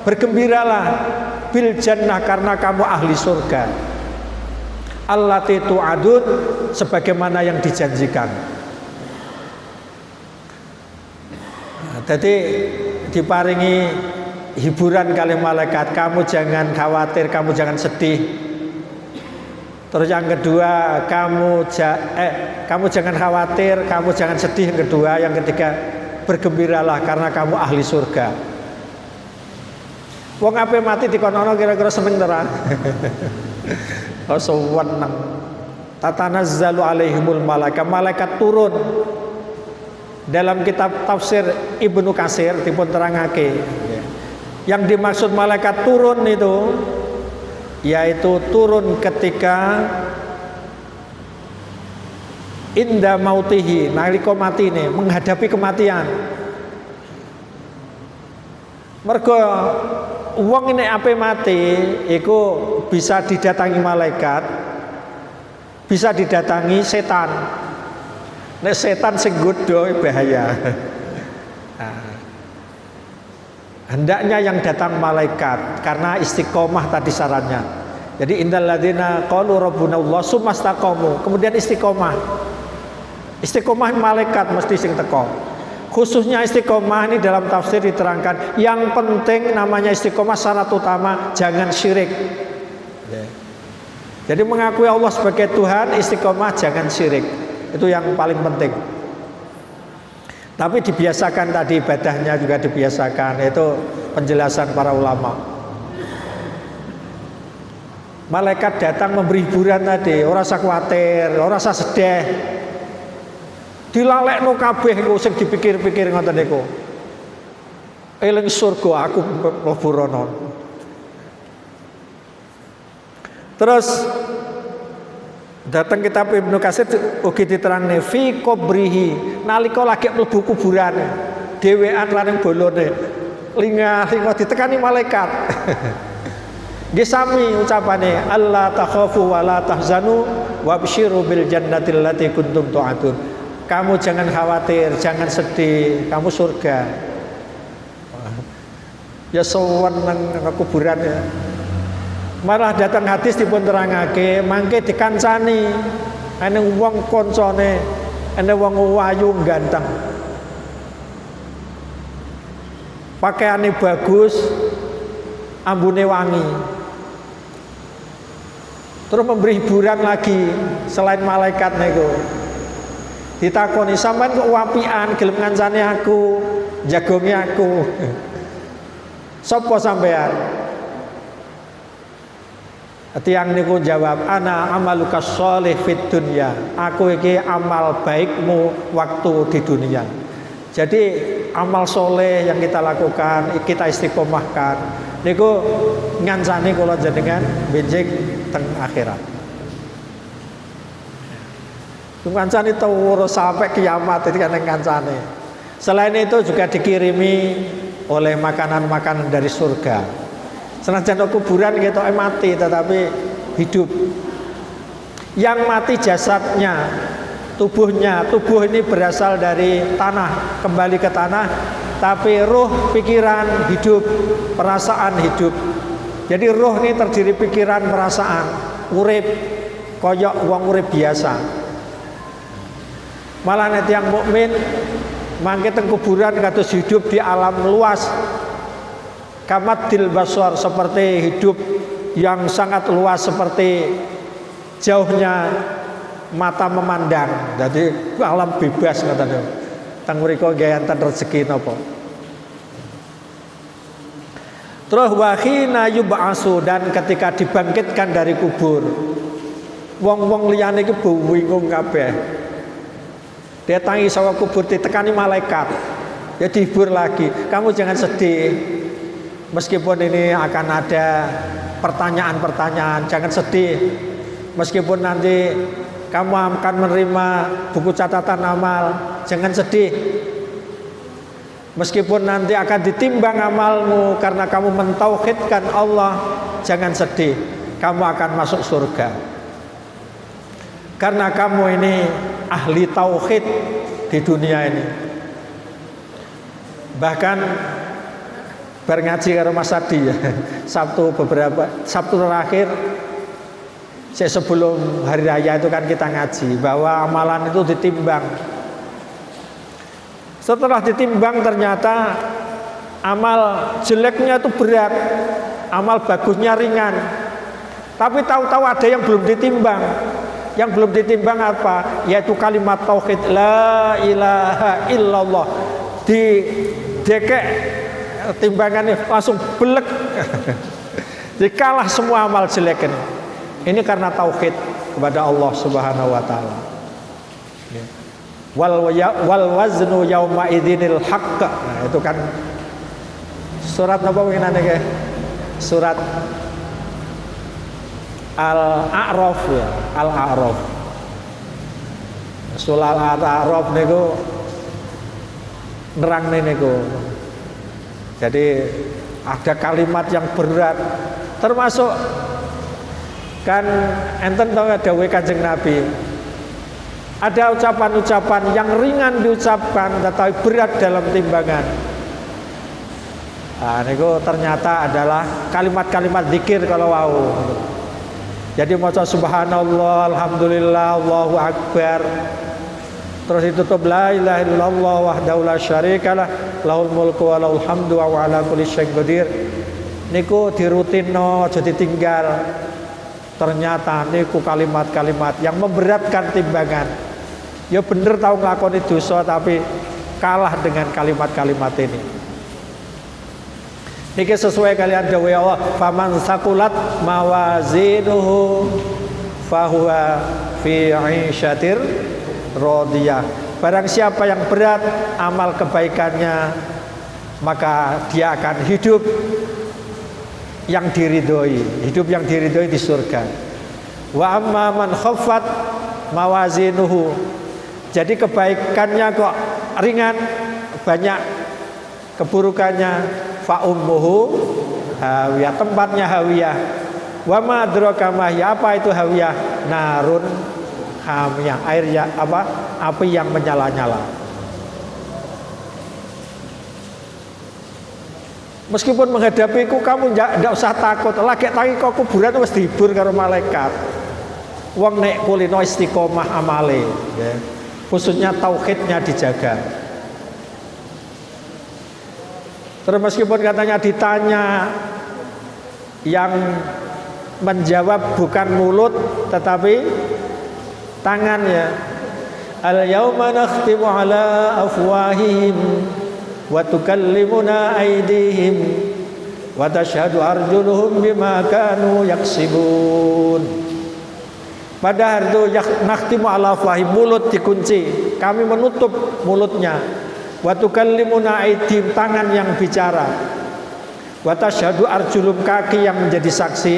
bergembiralah bil jannah karena kamu ahli surga. Allati tu'adun, sebagaimana yang dijanjikan. Jadi diparingi hiburan kali malaikat, kamu jangan khawatir, kamu jangan sedih. Terus yang kedua, kamu jangan khawatir, kamu jangan sedih. Yang kedua, yang ketiga, bergembiralah karena kamu ahli surga. Wong ape mati dikono kira-kira seneng ta? Oh seneng. Tatanazzalu alaihimul malaika, malaikat turun. Dalam kitab tafsir Ibnu Katsir dipun terangake, yang dimaksud malaikat turun itu yaitu turun ketika inda mautihi, nalika matine, menghadapi kematian. Mergo wong ini ape mati iku bisa didatangi malaikat, bisa didatangi setan. Nek setan sing godho bahaya. Hendaknya yang datang malaikat karena istiqomah tadi syaratnya. Jadi innal ladzina qalu rabbunallah summastaqamu, kemudian istiqomah. Istiqomah malaikat mesti sing teko. Khususnya istiqomah ini dalam tafsir diterangkan, yang penting namanya istiqomah syarat utama jangan syirik. Jadi mengakui Allah sebagai Tuhan, istiqomah jangan syirik. Itu yang paling penting. Tapi dibiasakan tadi, ibadahnya juga dibiasakan. Itu penjelasan para ulama. Malaikat datang memberi hiburan tadi, ora usah khawatir, ora usah sedih. Dilalekno kabeh iku sing dipikir-pikir ngoten niku. Eling surga aku mlebu rono. Terus datang kitab Ibnu Katsir ugi diterangne fi qabrihi, nalika lagi mlebu kuburan dhewean lanang bolone lingah-lingah ditekani malaikat. Nggih sami ucapane Allah takhafu wa la tahzanu wabsyiru bil jannati allati kuntum tu'adun. Kamu jangan khawatir, jangan sedih, kamu surga. Ya sowan nang kuburan ya. Malah datang hadis dipun terangake, mangke dikancani ana wong koncone, ana wong wayu ganteng. Pakaiane bagus, ambune wangi. Terus memberi hiburan lagi selain malaikat niku. Ditakoni sampean kok wapian gelem ngancani aku, jagongi aku. Sopo sampean? Tiang niku jawab, ana amaluka sholih fid dunya. Aku iki amal baikmu waktu di dunia. Jadi amal soleh yang kita lakukan, kita istiqomahkan niku ngancani kula jenengan benjing teng akhirat. Kancane terus sampai kiamat itu kan kancane. Selain itu juga dikirimi oleh makanan-makanan dari surga. Senajan kuburan gitu mati tetapi hidup. Yang mati jasadnya, tubuhnya. Tubuh ini berasal dari tanah, kembali ke tanah, tapi ruh, pikiran hidup, perasaan hidup. Jadi ruh ini terdiri pikiran, perasaan, urip koyok wong urip biasa. Malah nek yang mukmin mangke teng kuburan kados hidup di alam luas. Kamadil basar, seperti hidup yang sangat luas, seperti jauhnya mata memandang. Jadi alam bebas ngoten. Teng mriku nggih enten rezeki napa. Terus wahina yub'asu, dan ketika dibangkitkan dari kubur, wong-wong liyane iki bingung kabeh. Dia tangi saka kubur ditekani malaikat. Ya dihibur lagi. Kamu jangan sedih. Meskipun ini akan ada pertanyaan-pertanyaan, jangan sedih. Meskipun nanti kamu akan menerima buku catatan amal, jangan sedih. Meskipun nanti akan ditimbang amalmu karena kamu mentauhidkan Allah, jangan sedih. Kamu akan masuk surga. Karena kamu ini ahli tauhid di dunia ini. Bahkan berngaji karo Mas Adi ya. Sabtu terakhir sebelum hari raya itu kan kita ngaji bahwa amalan itu ditimbang. Setelah ditimbang ternyata amal jeleknya itu berat, amal bagusnya ringan. Tapi tahu-tahu ada yang belum ditimbang. Yang belum ditimbang apa? Yaitu kalimat tauhid la ilaha illallah. Di dekek timbangannya langsung belek. Dikalah semua amal jelek ini. Ini karena tauhid kepada Allah Subhanahu wa taala. Wal waznu yauma idzinil haqq. Nah, itu kan surat apa winane ke? Surat Al-A'raf ya, Al-A'raf. Surah Al-A'raf niku nerang niku. Jadi ada kalimat yang berat, termasuk kan enten tau dawuh Kanjeng Nabi. Ada ucapan-ucapan yang ringan diucapkan tetapi berat dalam timbangan. Nah, niku ternyata adalah kalimat-kalimat zikir kalau wau. Jadi maca subhanallah, alhamdulillah, Allahu akbar. Terus ditutup la ilaha illallah wahdahu la syarikalah lahul mulku wa lahul hamdu wa ala kulli syai'in qadir. Niku dirutino aja ditinggal. Ternyata niku kalimat-kalimat yang memberatkan timbangan. Ya bener tahu nglakoni dosa tapi kalah dengan kalimat-kalimat ini. Niki sesuai kalian dawuh Allah, faman sakulat mawazinuhu fahuwa fi 'isyatir radiyah. Barang siapa yang berat amal kebaikannya, maka dia akan hidup yang diridhoi, hidup yang diridhoi di surga. Wa amma man khaffat mawazinuhu. Jadi kebaikannya kok ringan, banyak keburukannya, fa ummuhu hawiyah, tempatnya hawiyah. Wa ma adraka ma hiya, apa itu hawiyah? Narun hamiyah, air ya apa? Api yang menyala-nyala. Meskipun menghadapiku kamu ndak usah takut. Lagi tangi kok kuburan wis dihibur karo malaikat. Wong nek kulino istiqomah amale, ya. Khususnya tauhidnya dijaga. Terus meskipun katanya ditanya, yang menjawab bukan mulut tetapi tangan, ya. Al yauma nakhtimu ala afwahihim wa tukallimuna aydihim wa tashhadu arjuluhum bima kanu yaksibun. Pada hari itu nakhtimu ala afwahihim, mulut dikunci, kami menutup mulutnya. Wa tukallimuna aydihim, tangan yang bicara. Wa tashhadu arjulum, kaki yang menjadi saksi,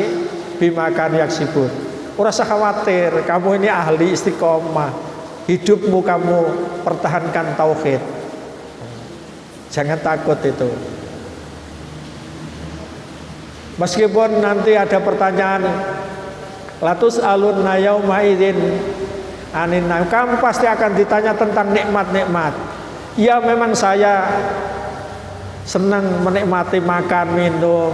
bima kanu yaksibun. Ora usah khawatir, kamu ini ahli istiqomah. Hidupmu kamu pertahankan tauhid. Jangan takut itu. Meskipun nanti ada pertanyaan, latus alun nayauma idzin anin, kamu pasti akan ditanya tentang nikmat-nikmat. Ya memang saya senang menikmati makan, minum,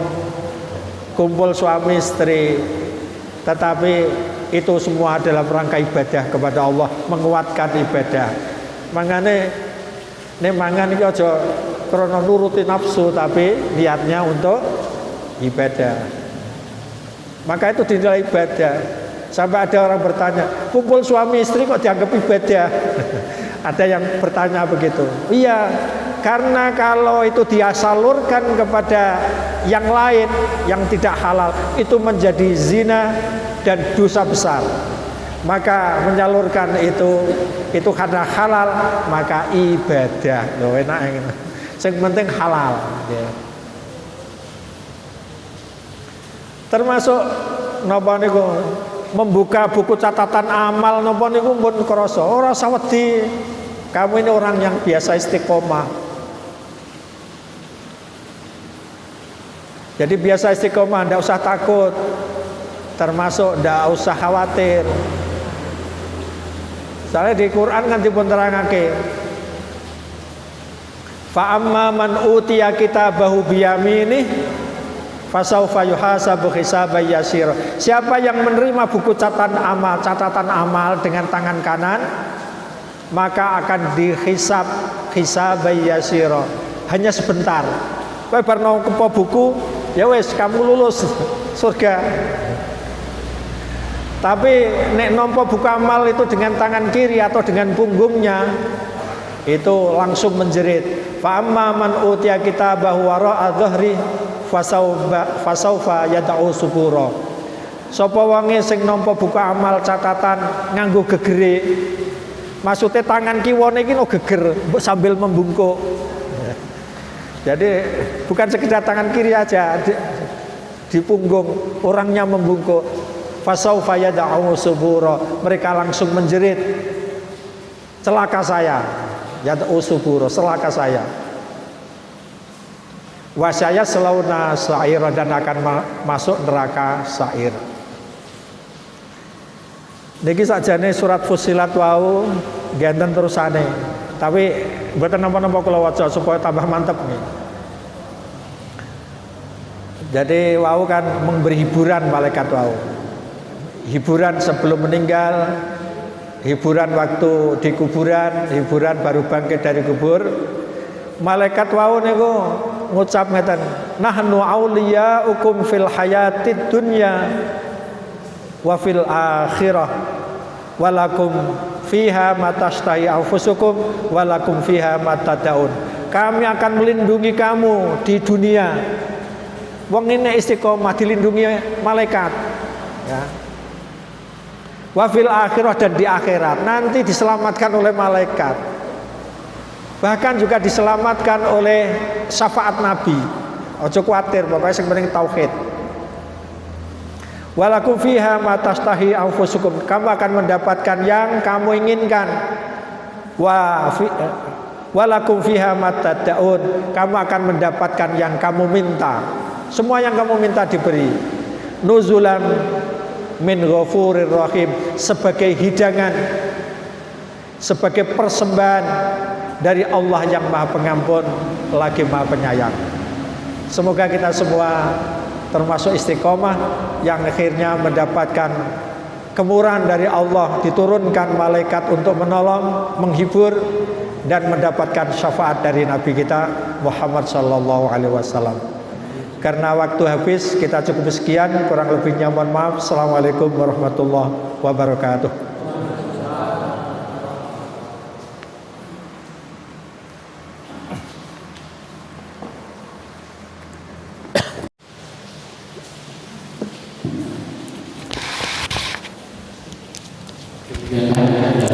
kumpul suami istri, tetapi itu semua adalah rangka ibadah kepada Allah, menguatkan ibadah. Mangane nek mangan iki aja krana nuruti nafsu, tapi niatnya untuk ibadah. Maka itu dinilai ibadah. Sampai ada orang bertanya, kumpul suami istri kok dianggap ibadah? Ada yang bertanya begitu. Iya, karena kalau itu dia salurkan kepada yang lain yang tidak halal, itu menjadi zina dan dosa besar. Maka menyalurkan itu karena halal, maka ibadah. Loh, enak yang penting halal, ya. Termasuk napa niku membuka buku catatan amal napa niku pun krasa ora usah wedi. Kamu ini orang yang biasa istiqomah. Jadi biasa istiqomah, ndak usah takut. Termasuk ndak usah khawatir. Soalnya di Quran kan dipun terangake. Fa amma man utiya kitabahu biyaminih fasaufa yuhasabu hisaban yasir. Siapa yang menerima buku catatan amal dengan tangan kanan, maka akan dihisab hisaban yasir. Hanya sebentar. Kowe bar nampa buku, ya wis kamu lulus surga. Tapi nek nampa buku amal itu dengan tangan kiri atau dengan punggungnya, itu langsung menjerit. Fa amma man utiya kitabahu wara'a dhahri fasaufa yad'u subura. Sapa wonge sing nampa buku amal catatan nganggo gegere, maksudnya tangan kiwane iki no geger sambil membungkuk. Jadi bukan sekedar tangan kiri aja, di punggung orangnya membungkuk. Fasaufa yad'u subura, mereka langsung menjerit, celaka saya. Yad'u subura, celaka saya. Wasaya selauna sa'ir, dan akan masuk neraka sa'ir. Niki sakjane surat Fussilat wau genten terusane. Tapi mboten napa-napa kula waca supaya tambah mantep nih. Jadi wau kan memberi hiburan malaikat wau. Hiburan sebelum meninggal, hiburan waktu di kuburan, hiburan baru bangkit dari kubur. Malaikat wau niku ngucap ngeten, nahnu auliyaukum fil hayatid dunya wa fil akhirah walakum fiha matastahi anfusukum walakum fiha matadaun. Kami akan melindungi kamu di dunia. Wong ini istiqomah dilindungi malaikat. Ya. Wa fil akhirah, dan di akhirat nanti diselamatkan oleh malaikat. Bahkan juga diselamatkan oleh syafaat Nabi. Ojo kuatir, pokoknya yang penting tauhid. Walakum fiha matastahi anfusukum, kamu akan mendapatkan yang kamu inginkan. Walakum fiha matadaun, kamu akan mendapatkan yang kamu minta. Semua yang kamu minta diberi. Nuzulan min ghafurir rahim, sebagai hidangan, sebagai persembahan dari Allah yang Maha Pengampun lagi Maha Penyayang. Semoga kita semua termasuk istiqomah yang akhirnya mendapatkan kemurahan dari Allah, diturunkan malaikat untuk menolong, menghibur, dan mendapatkan syafaat dari Nabi kita Muhammad sallallahu alaihi wasallam. Karena waktu habis, kita cukup sekian, kurang lebihnya mohon maaf. Assalamualaikum warahmatullahi wabarakatuh. Demikian